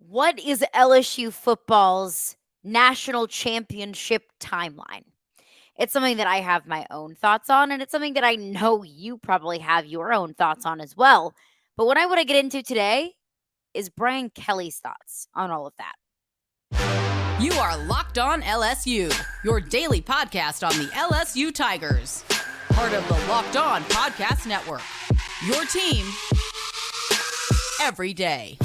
What is LSU football's national championship timeline? It's something that I have my own thoughts on, and it's something that I know you probably have your own thoughts on as well. But what I want to get into today is Brian Kelly's thoughts on all of that. You are Locked On LSU, your daily podcast on the LSU Tigers. Part of the Locked On Podcast Network. Your team every day.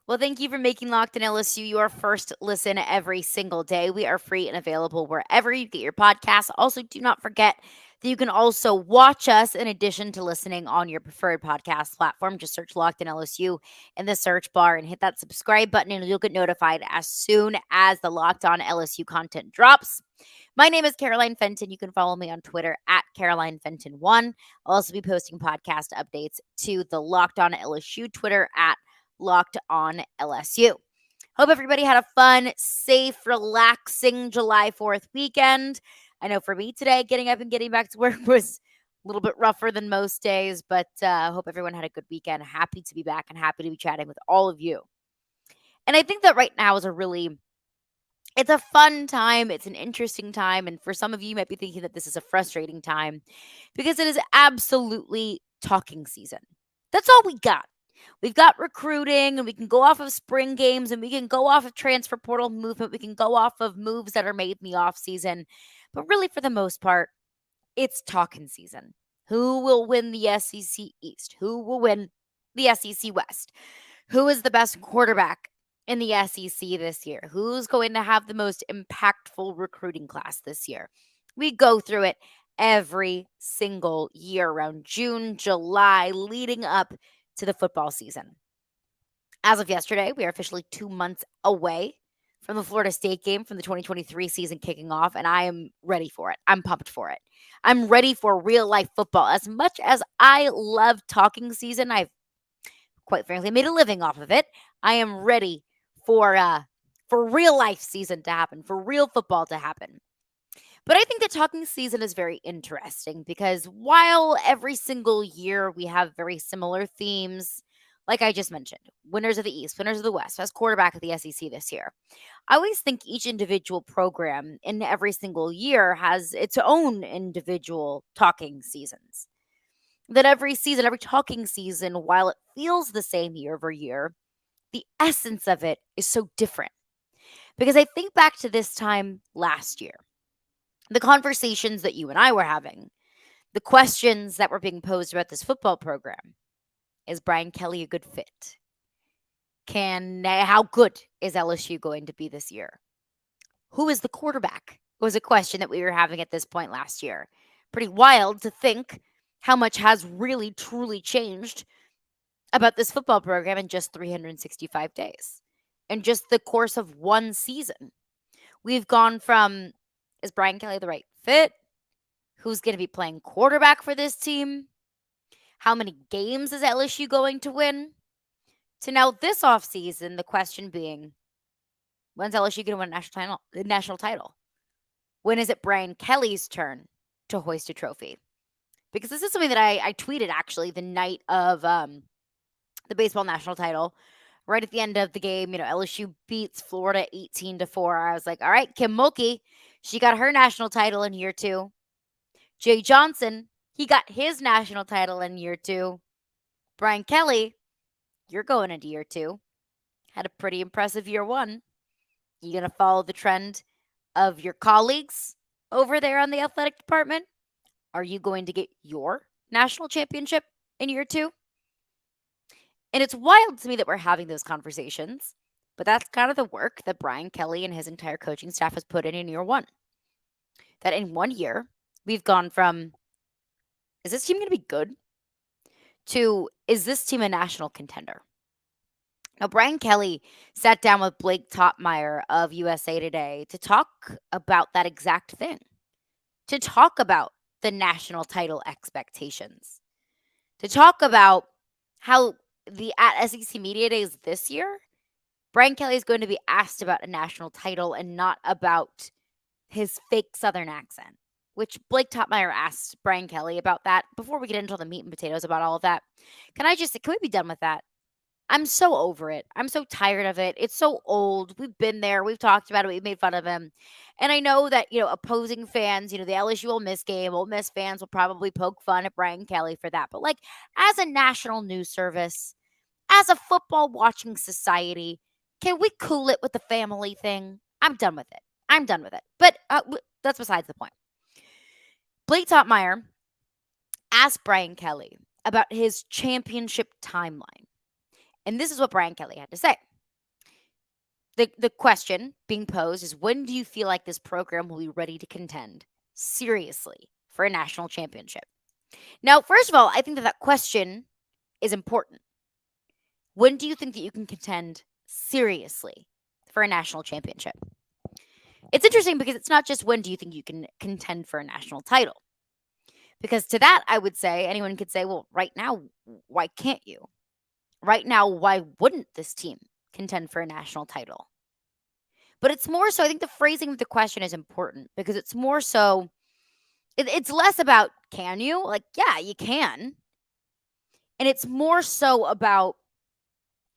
Well, thank you for making Locked On LSU your first listen every single day. We are free and available wherever you get your podcasts. Also, do not forget that you can also watch us in addition to listening on your preferred podcast platform. Just search Locked On LSU in the search bar and hit that subscribe button, and you'll get notified as soon as the Locked On LSU content drops. My name is Caroline Fenton. You can follow me on Twitter at CarolineFenton1. I'll also be posting podcast updates to the Locked On LSU Twitter at Locked On LSU. Hope everybody had a fun, safe, relaxing July 4th weekend. I know for me today, getting up and getting back to work was a little bit rougher than most days, but I hope everyone had a good weekend. Happy to be back and happy to be chatting with all of you. And I think that right now is it's a fun time. It's an interesting time. And for some of you might be thinking that this is a frustrating time because it is absolutely talking season. That's all we got. We've got recruiting, and we can go off of spring games, and we can go off of transfer portal movement. We can go off of moves that are made in the offseason. But really, for the most part, it's talking season. Who will win the SEC East? Who will win the SEC West? Who is the best quarterback in the SEC this year? Who's going to have the most impactful recruiting class this year? We go through it every single year around June, July, leading up to the football season. As of yesterday, we are officially 2 months away from the Florida State game from the 2023 season kicking off, and I am ready for it. I'm pumped for it. I'm ready for real life football. As much as I love talking season, I've quite frankly made a living off of it. I am ready for real life season to happen, for real football to happen. But I think the talking season is very interesting because while every single year we have very similar themes, like I just mentioned, winners of the East, winners of the West, best quarterback of the SEC this year, I always think each individual program in every single year has its own individual talking seasons. That every season, every talking season, while it feels the same year over year, the essence of it is so different. Because I think back to this time last year. The conversations that you and I were having, the questions that were being posed about this football program. Is Brian Kelly a good fit? How good is LSU going to be this year? Who is the quarterback? Was a question that we were having at this point last year. Pretty wild to think how much has really truly changed about this football program in just 365 days. In just the course of one season. We've gone from, is Brian Kelly the right fit? Who's going to be playing quarterback for this team? How many games is LSU going to win? To now this offseason, the question being, when's LSU going to win a national title? When is it Brian Kelly's turn to hoist a trophy? Because this is something that I tweeted actually the night of the baseball national title. Right at the end of the game, LSU beats Florida 18-4. I was like, all right, Kim Mulkey, she got her national title in year 2. Jay Johnson, he got his national title in year 2. Brian Kelly, you're going into year 2. Had a pretty impressive year 1. You going to follow the trend of your colleagues over there on the athletic department? Are you going to get your national championship in year 2? And it's wild to me that we're having those conversations, but that's kind of the work that Brian Kelly and his entire coaching staff has put in year 1. That in 1 year, we've gone from, is this team going to be good? To, is this team a national contender? Now, Brian Kelly sat down with Blake Toppmeyer of USA Today to talk about that exact thing, to talk about the national title expectations, to talk about how at SEC Media Days this year, Brian Kelly is going to be asked about a national title and not about his fake Southern accent, which Blake Toppmeyer asked Brian Kelly about that before we get into the meat and potatoes about all of that. Can we be done with that? I'm so over it. I'm so tired of it. It's so old. We've been there. We've talked about it. We've made fun of him. And I know that, opposing fans, the LSU Ole Miss game, Ole Miss fans will probably poke fun at Brian Kelly for that. But like, as a national news service, as a football watching society, can we cool it with the family thing? I'm done with it. I'm done with it. But that's besides the point. Blake Toppmeyer asked Brian Kelly about his championship timeline. And this is what Brian Kelly had to say. The question being posed is, when do you feel like this program will be ready to contend seriously for a national championship? Now, first of all, I think that question is important. When do you think that you can contend seriously for a national championship? It's interesting because it's not just when do you think you can contend for a national title. Because to that, I would say, anyone could say, well, right now, why can't you? Right now, why wouldn't this team contend for a national title? But it's more so, I think the phrasing of the question is important because it's more so, it's less about can you? Like, yeah, you can. And it's more so about,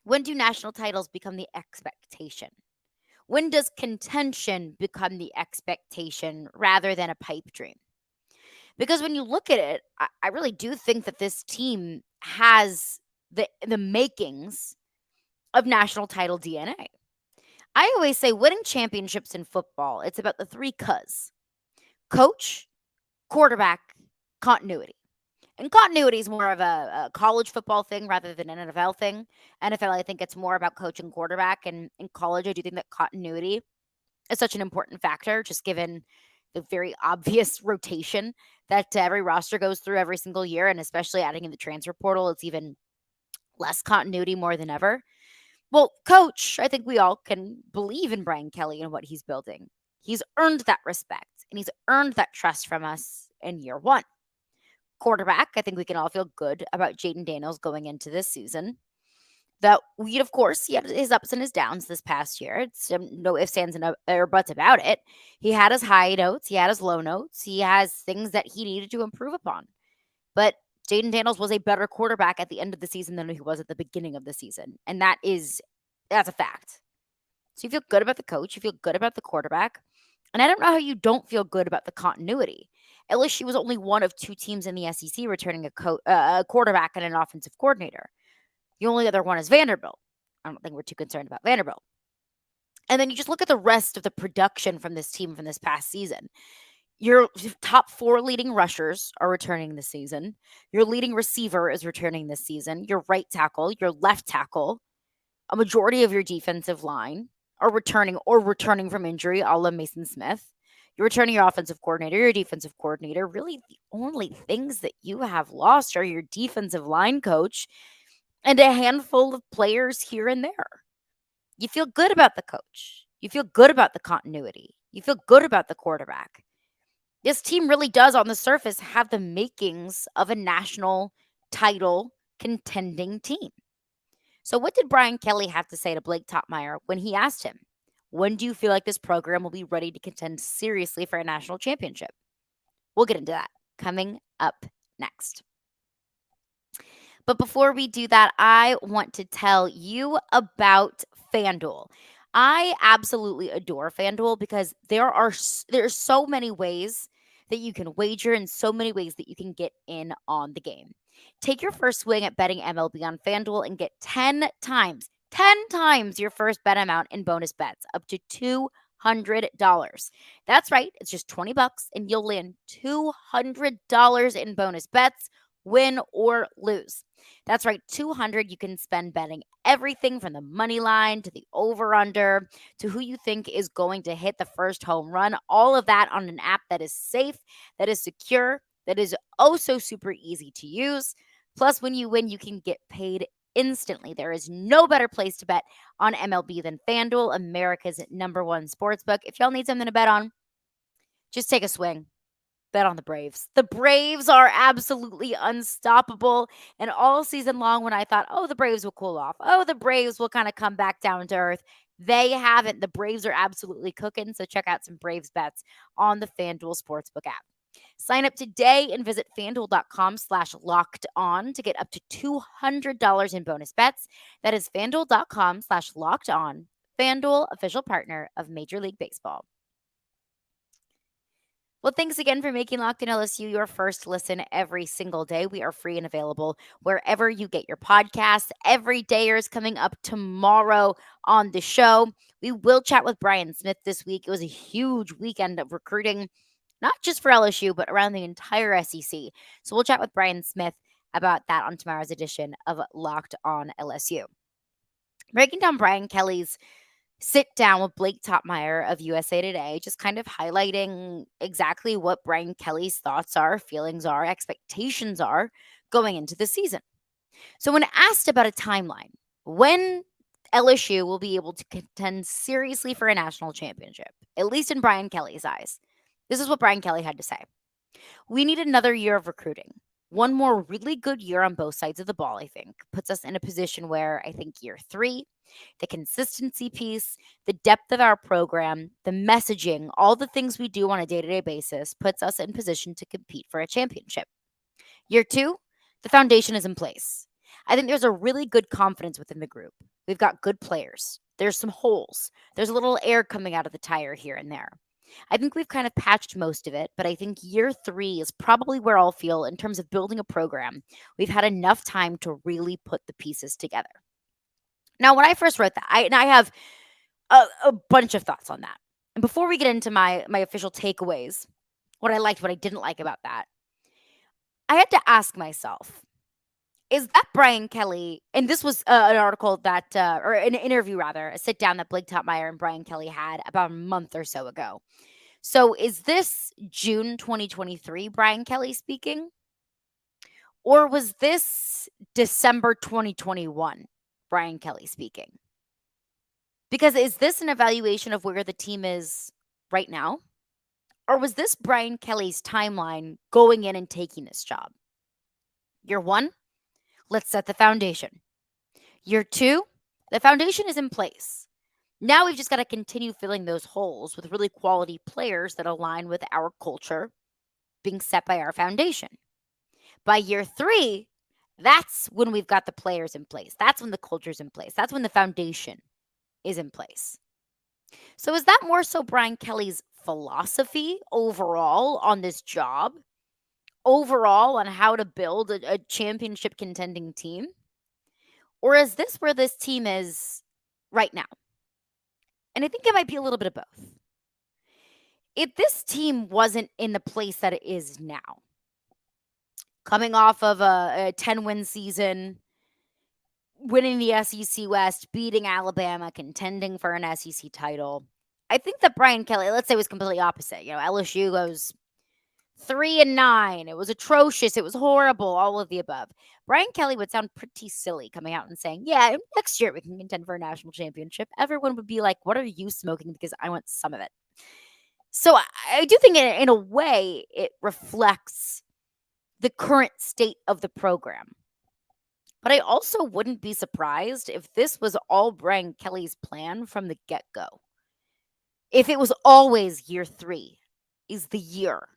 when do national titles become the expectation? When does contention become the expectation rather than a pipe dream? Because when you look at it, I really do think that this team has the makings of national title DNA. I always say winning championships in football, it's about the three C's: coach, quarterback, continuity. And continuity is more of a college football thing rather than an NFL thing. NFL, I think it's more about coach and quarterback. And in college, I do think that continuity is such an important factor, just given the very obvious rotation that every roster goes through every single year. And especially adding in the transfer portal, it's even less continuity more than ever. Well, coach, I think we all can believe in Brian Kelly and what he's building. He's earned that respect and he's earned that trust from us in year one. Quarterback, I think we can all feel good about Jayden Daniels going into this season. That we, of course, he had his ups and his downs this past year. It's no ifs, ands, or buts about it. He had his high notes. He had his low notes. He has things that he needed to improve upon. But Jayden Daniels was a better quarterback at the end of the season than he was at the beginning of the season. And that's a fact. So you feel good about the coach. You feel good about the quarterback. And I don't know how you don't feel good about the continuity. LSU was only one of two teams in the SEC returning a quarterback and an offensive coordinator. The only other one is Vanderbilt. I don't think we're too concerned about Vanderbilt. And then you just look at the rest of the production from this team from this past season. Your top four leading rushers are returning this season. Your leading receiver is returning this season. Your right tackle, your left tackle, a majority of your defensive line are returning from injury, a la Mason Smith. You're returning your offensive coordinator, your defensive coordinator. Really, the only things that you have lost are your defensive line coach and a handful of players here and there. You feel good about the coach. You feel good about the continuity. You feel good about the quarterback. This team really does, on the surface, have the makings of a national title contending team. So what did Brian Kelly have to say to Blake Toppmeyer when he asked him, when do you feel like this program will be ready to contend seriously for a national championship? We'll get into that coming up next. But before we do that, I want to tell you about FanDuel. I absolutely adore FanDuel because there's so many ways that you can wager and so many ways that you can get in on the game. Take your first swing at betting MLB on FanDuel and get 10 times your first bet amount in bonus bets, up to $200. That's right, it's just $20 and you'll land $200 in bonus bets, win or lose. That's right, $200 you can spend betting everything from the money line to the over-under to who you think is going to hit the first home run. All of that on an app that is safe, that is secure, that is oh so super easy to use. Plus, when you win, you can get paid instantly. There is no better place to bet on MLB than FanDuel, America's #1 sportsbook. If y'all need something to bet on, just take a swing. Bet on the Braves. The Braves are absolutely unstoppable. And all season long, when I thought, oh, the Braves will cool off, oh, the Braves will kind of come back down to earth, they haven't. The Braves are absolutely cooking. So check out some Braves bets on the FanDuel Sportsbook app. Sign up today and visit fanduel.com/locked on to get up to $200 in bonus bets. That is fanduel.com/locked on. FanDuel, official partner of Major League Baseball. Well, thanks again for making Locked in LSU your first listen every single day. We are free and available wherever you get your podcasts. Every day is coming up tomorrow on the show. We will chat with Brian Smith this week. It was a huge weekend of recruiting, not just for LSU, but around the entire SEC. So we'll chat with Brian Smith about that on tomorrow's edition of Locked on LSU. Breaking down Brian Kelly's sit down with Blake Toppmeyer of USA Today, just kind of highlighting exactly what Brian Kelly's thoughts are, feelings are, expectations are going into the season. So, when asked about a timeline, when LSU will be able to contend seriously for a national championship, at least in Brian Kelly's eyes, this is what Brian Kelly had to say. We need another year of recruiting. One more really good year on both sides of the ball, I think, puts us in a position where I think year 3, the consistency piece, the depth of our program, the messaging, all the things we do on a day-to-day basis puts us in position to compete for a championship. Year 2, the foundation is in place. I think there's a really good confidence within the group. We've got good players. There's some holes. There's a little air coming out of the tire here and there. I think we've kind of patched most of it, but I think year 3 is probably where I'll feel in terms of building a program. We've had enough time to really put the pieces together. Now, when I first wrote that, I have a bunch of thoughts on that. And before we get into my official takeaways, what I liked, what I didn't like about that, I had to ask myself, is that Brian Kelly? And this was an article that, or an interview rather, a sit down that Blake Toppmeyer and Brian Kelly had about a month or so ago. So is this June 2023 Brian Kelly speaking? Or was this December 2021 Brian Kelly speaking? Because is this an evaluation of where the team is right now? Or was this Brian Kelly's timeline going in and taking this job? Year 1, let's set the foundation. Year 2, the foundation is in place. Now we've just got to continue filling those holes with really quality players that align with our culture being set by our foundation. By year 3, that's when we've got the players in place. That's when the culture's in place. That's when the foundation is in place. So is that more so Brian Kelly's philosophy overall on this job? Overall on how to build a championship contending team? Or is this where this team is right now? And I think it might be a little bit of both. If this team wasn't in the place that it is now, coming off of a 10-win season, winning the SEC West, beating Alabama, contending for an SEC title, I think that Brian Kelly, let's say, was completely opposite. LSU goes 3-9. It was atrocious. It was horrible. All of the above. Brian Kelly would sound pretty silly coming out and saying, yeah, next year we can contend for a national championship. Everyone would be like, what are you smoking? Because I want some of it. So I do think in a way it reflects the current state of the program. But I also wouldn't be surprised if this was all Brian Kelly's plan from the get-go. If it was always year 3 is the year.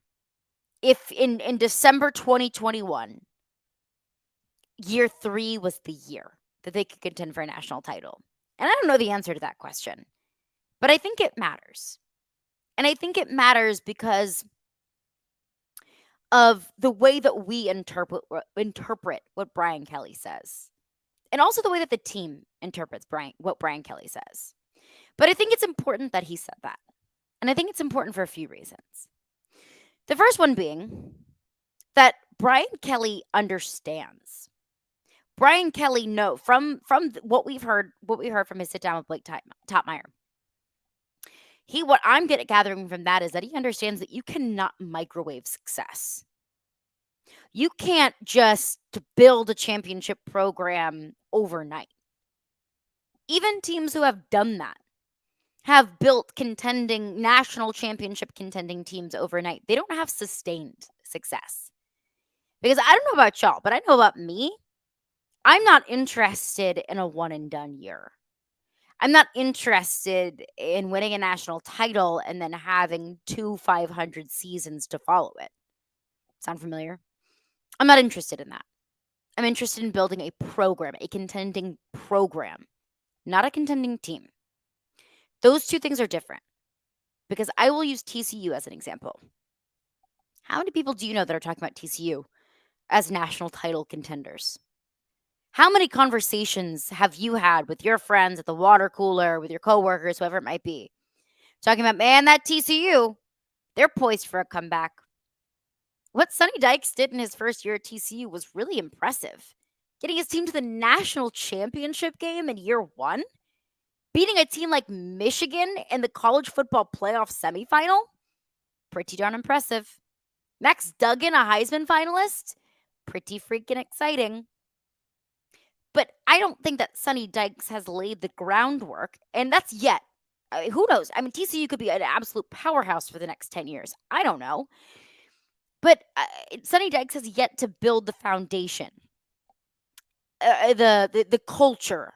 If in December 2021, year 3 was the year that they could contend for a national title. And I don't know the answer to that question, but I think it matters. And I think it matters because of the way that we interpret what Brian Kelly says. And also the way that the team interprets what Brian Kelly says. But I think it's important that he said that. And I think it's important for a few reasons. The first one being that Brian Kelly understands. Brian Kelly knows from what we heard from his sit down with Blake Toppmeyer. What I'm gathering from that is that he understands that you cannot microwave success. You can't just build a championship program overnight. Even teams who have done that have built contending national championship contending teams overnight. They don't have sustained success. Because I don't know about y'all, but I know about me. I'm not interested in a one and done year. I'm not interested in winning a national title and then having 2 500 seasons to follow it. Sound familiar? I'm not interested in that. I'm interested in building a program, a contending program, not a contending team. Those two things are different because I will use TCU as an example. How many people do you know that are talking about TCU as national title contenders? How many conversations have you had with your friends at the water cooler, with your coworkers, whoever it might be, talking about, man, that TCU, they're poised for a comeback. What Sonny Dykes did in his first year at TCU was really impressive. Getting his team to the national championship game in year one, beating a team like Michigan in the college football playoff semifinal, pretty darn impressive. Max Duggan, a Heisman finalist, pretty freaking exciting. But I don't think that Sonny Dykes has laid the groundwork, and that's yet. Who knows? I mean, TCU could be an absolute powerhouse for the next 10 years. I don't know. But Sonny Dykes has yet to build the foundation, the culture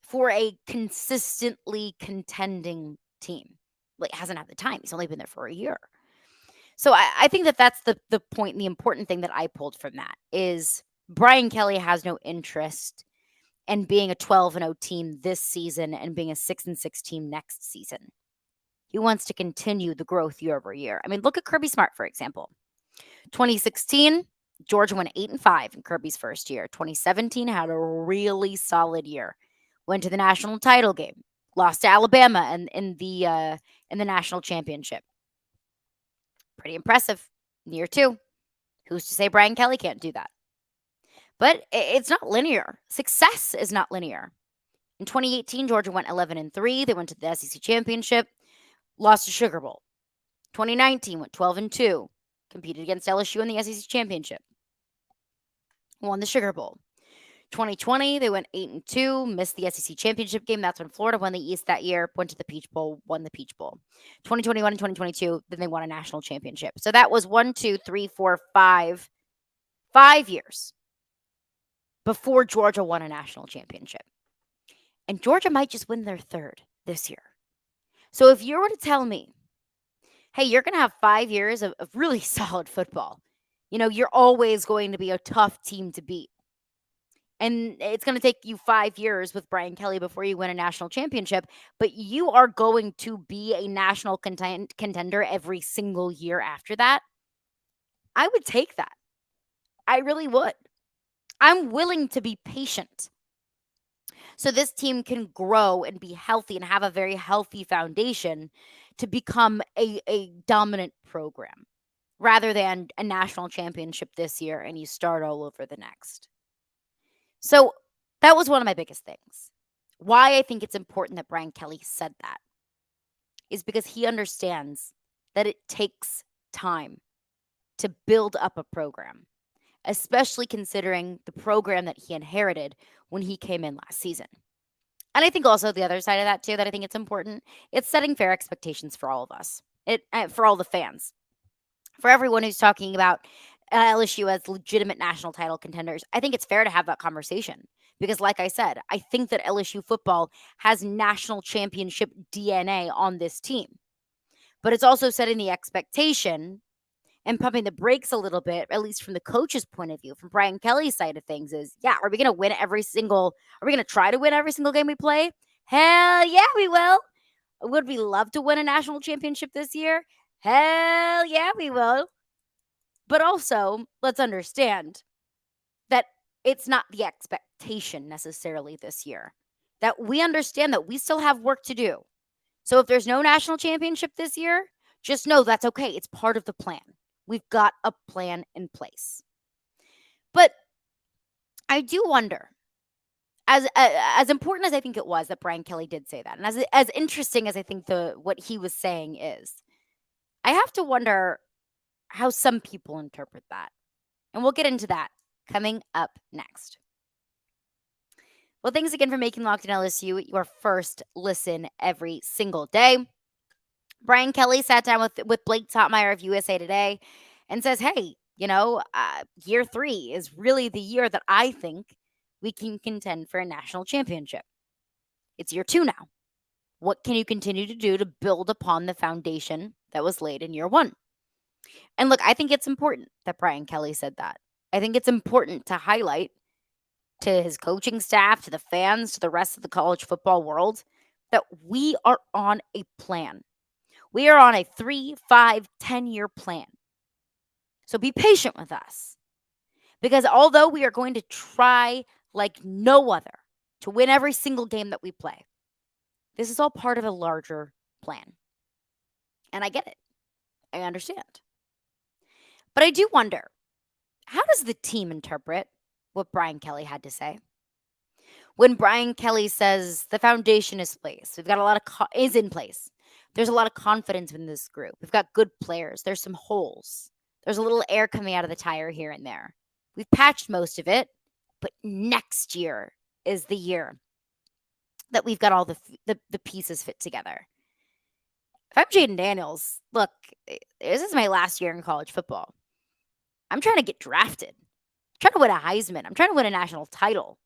for a consistently contending team. Like, hasn't had the time. He's only been there for a year. So I think that that's the point, and the important thing that I pulled from that is Brian Kelly has no interest in being a 12-0 team this season and being a 6-6 team next season. He wants to continue the growth year over year. I mean, look at Kirby Smart, for example. 2016, Georgia went 8-5 in Kirby's first year. 2017 had a really solid year. Went to the national title game. Lost to Alabama in the national championship. Pretty impressive. Year two. Who's to say Brian Kelly can't do that? But it's not linear. Success is not linear. In 2018, Georgia went 11-3. They went to the SEC championship, lost to Sugar Bowl. 2019 went 12-2, competed against LSU in the SEC championship, won the Sugar Bowl. 2020, they went 8-2, missed the SEC championship game. That's when Florida won the East that year, went to the Peach Bowl, won the Peach Bowl. 2021 and 2022, then they won a national championship. So that was 5 years before Georgia won a national championship. And Georgia might just win their third this year. So if you were to tell me, hey, you're going to have 5 years of really solid football, you're always going to be a tough team to beat. And it's going to take you 5 years with Brian Kelly before you win a national championship, but you are going to be a national contender every single year after that. I would take that. I really would. I'm willing to be patient so this team can grow and be healthy and have a very healthy foundation to become a dominant program rather than a national championship this year and you start all over the next. So that was one of my biggest things. Why I think it's important that Brian Kelly said that is because he understands that it takes time to build up a program, especially considering the program that he inherited when he came in last season. And I think also the other side of that too, that I think it's important, it's setting fair expectations for all of us, for all the fans, for everyone who's talking about LSU as legitimate national title contenders. I think it's fair to have that conversation because, like I said, I think that LSU football has national championship DNA on this team. But it's also setting the expectation and pumping the brakes a little bit, at least from the coach's point of view, from Brian Kelly's side of things, is, are we going to are we going to try to win every single game we play? Hell yeah, we will. Would we love to win a national championship this year? Hell yeah, we will. But also, let's understand that it's not the expectation necessarily this year. That we understand that we still have work to do. So if there's no national championship this year, just know that's okay. It's part of the plan. We've got a plan in place. But I do wonder, as important as I think it was that Brian Kelly did say that, and as interesting as I think what he was saying is, I have to wonder how some people interpret that. And we'll get into that coming up next. Well, thanks again for making Locked on LSU your first listen every single day. Brian Kelly sat down with Blake Toppmeyer of USA Today and says, hey, year 3 is really the year that I think we can contend for a national championship. It's year 2 now. What can you continue to do to build upon the foundation that was laid in year 1? And look, I think it's important that Brian Kelly said that. I think it's important to highlight to his coaching staff, to the fans, to the rest of the college football world that we are on a plan. We are on a 3, 5, 10-year plan. So be patient with us. Because although we are going to try like no other to win every single game that we play, this is all part of a larger plan. And I get it. I understand. But I do wonder, how does the team interpret what Brian Kelly had to say? When Brian Kelly says the foundation is placed, we've got a lot of is in place. There's a lot of confidence in this group. We've got good players. There's some holes. There's a little air coming out of the tire here and there. We've patched most of it, but next year is the year that we've got all the pieces fit together. If I'm Jayden Daniels, look, this is my last year in college football. I'm trying to get drafted. I'm trying to win a Heisman. I'm trying to win a national title.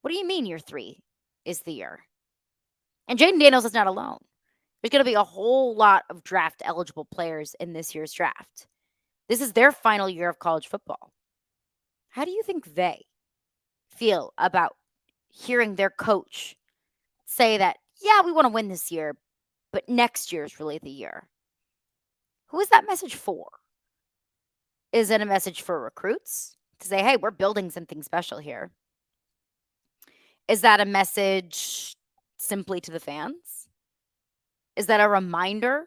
What do you mean year 3 is the year? And Jayden Daniels is not alone. There's going to be a whole lot of draft eligible players in this year's draft. This is their final year of college football. How do you think they feel about hearing their coach say that, yeah, we want to win this year, but next year is really the year? Who is that message for? Is it a message for recruits to say, hey, we're building something special here? Is that a message simply to the fans? Is that a reminder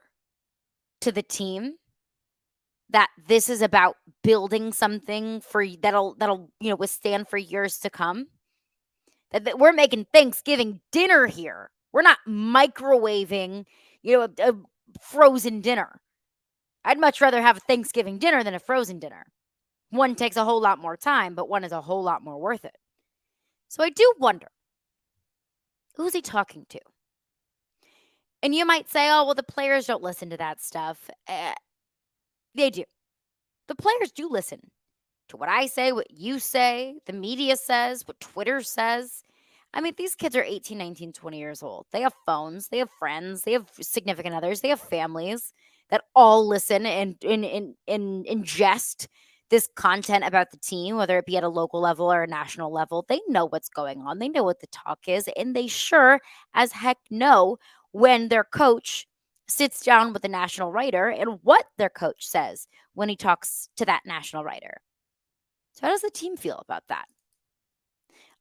to the team that this is about building something for that'll withstand for years to come? That we're making Thanksgiving dinner here. We're not microwaving, a frozen dinner. I'd much rather have a Thanksgiving dinner than a frozen dinner. One takes a whole lot more time, but one is a whole lot more worth it. So I do wonder, who's he talking to? And you might say, oh, well, the players don't listen to that stuff. They do. The players do listen to what I say, what you say, the media says, what Twitter says. I mean, these kids are 18, 19, 20 years old. They have phones, they have friends, they have significant others, they have families that all listen and ingest this content about the team, whether it be at a local level or a national level. They know what's going on. They know what the talk is, and they sure as heck know when their coach sits down with a national writer and what their coach says when he talks to that national writer. So how does the team feel about that?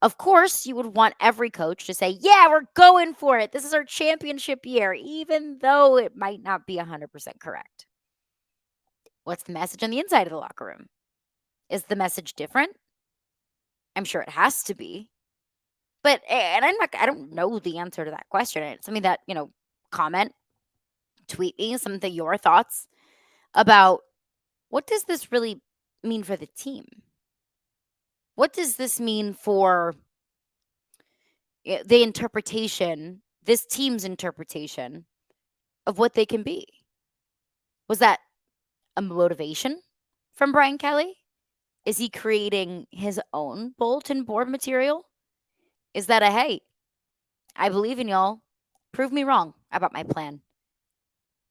Of course, you would want every coach to say, yeah, we're going for it. This is our championship year, even though it might not be 100% correct. What's the message on the inside of the locker room? Is the message different? I'm sure it has to be. But, and I don't know the answer to that question. It's something that, comment, tweet me some of your thoughts about what does this really mean for the team? What does this mean for the interpretation, this team's interpretation of what they can be? Was that a motivation from Brian Kelly? Is he creating his own bulletin board material? Is that a, hey, I believe in y'all. Prove me wrong about my plan.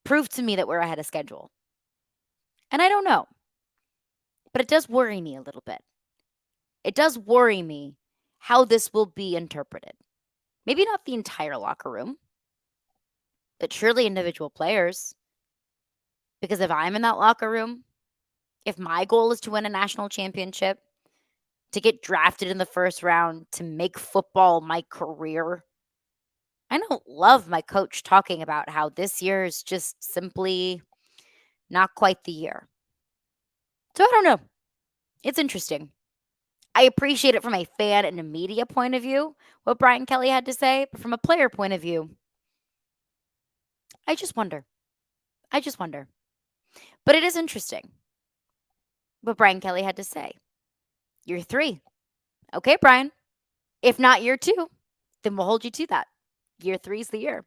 Prove to me that we're ahead of schedule. And I don't know. But it does worry me a little bit. It does worry me how this will be interpreted. Maybe not the entire locker room, but surely individual players. Because if I'm in that locker room, if my goal is to win a national championship, to get drafted in the first round, to make football my career, I don't love my coach talking about how this year is just simply not quite the year. So I don't know. It's interesting. I appreciate it from a fan and a media point of view, what Brian Kelly had to say, but from a player point of view, I just wonder. But it is interesting what Brian Kelly had to say. Year 3. Okay, Brian. If not year 2, then we'll hold you to that. Year 3 is the year.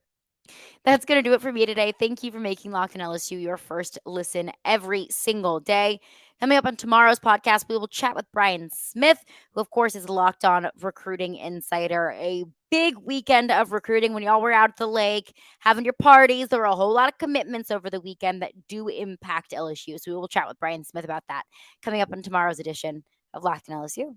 That's going to do it for me today. Thank you for making Locked on LSU your first listen every single day. Coming up on tomorrow's podcast, we will chat with Brian Smith, who, of course, is a Locked on recruiting insider. A big weekend of recruiting when y'all were out at the lake having your parties. There were a whole lot of commitments over the weekend that do impact LSU. So we will chat with Brian Smith about that coming up on tomorrow's edition of Locked on LSU.